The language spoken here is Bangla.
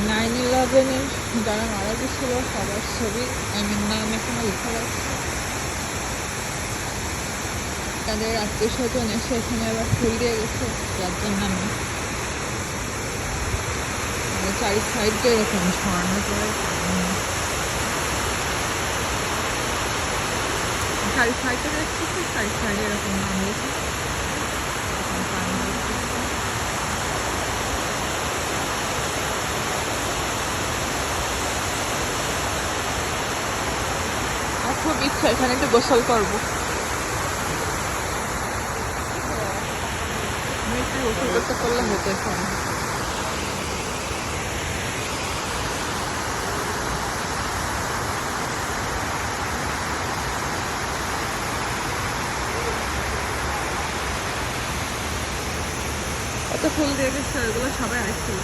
9/11-এর যারা মারা গেছিল সবার ছবি নাম এখানে লেখা যাচ্ছে। তাদের আত্মীয় স্বজন এসে এখানে আবার ফুল দিয়ে গেছে, যার জন্য আমি চারি সাইড দিয়ে এরকম ঝর্ণা করে চারি সাইডে দেখতেছি, চারি সাইডে এরকম নাম লেখা। খুব ইচ্ছা এখানে একটু গোসল করবো। আমি একটু গোসল করতে পারলে হতো এখন। কত ফুল দিয়ে গেছে, ওইগুলো সবাই আসছিল।